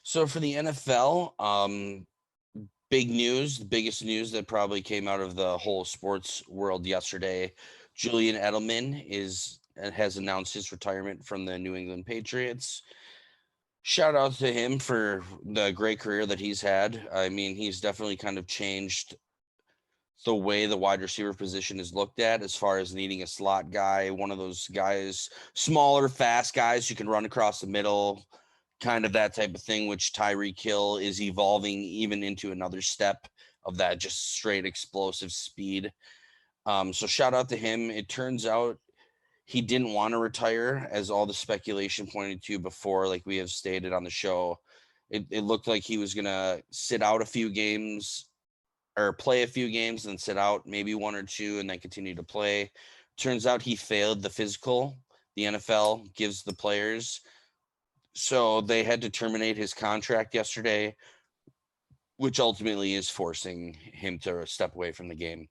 So for the NFL, big news, the biggest news that probably came out of the whole sports world yesterday. Julian Edelman has announced his retirement from the New England Patriots. Shout out to him for the great career that he's had. I mean, he's definitely kind of changed the way the wide receiver position is looked at as far as needing a slot guy, one of those guys, smaller, fast guys who can run across the middle, kind of that type of thing, which Tyreek Hill is evolving even into another step of that just straight explosive speed. So shout out to him. It turns out he didn't want to retire, as all the speculation pointed to before, like we have stated on the show. It looked like he was going to sit out a few games or play a few games and sit out maybe one or two and then continue to play. Turns out he failed the physical the NFL gives the players. So they had to terminate his contract yesterday, which ultimately is forcing him to step away from the game.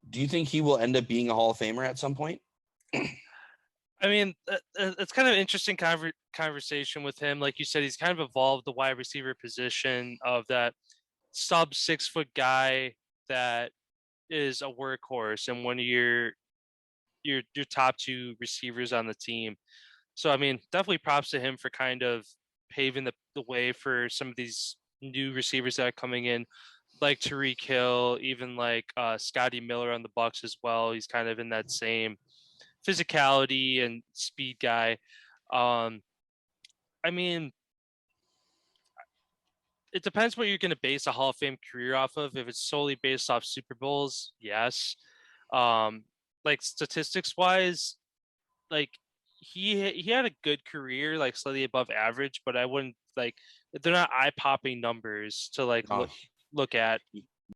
Do you think he will end up being a Hall of Famer at some point? I mean, it's kind of an interesting conversation with him. Like you said, he's kind of evolved the wide receiver position of that sub 6 foot guy that is a workhorse and one of your top two receivers on the team. So I mean, definitely props to him for kind of paving the way for some of these new receivers that are coming in, like Tariq Hill, even like Scotty Miller on the Bucks as well. He's kind of in that same physicality and speed guy. Um, I mean, it depends what you're going to base a Hall of Fame career off of. If it's solely based off Super Bowls, yes. Um, like statistics wise, like he had a good career, like slightly above average, but I wouldn't like they're not eye popping numbers to like No, look at.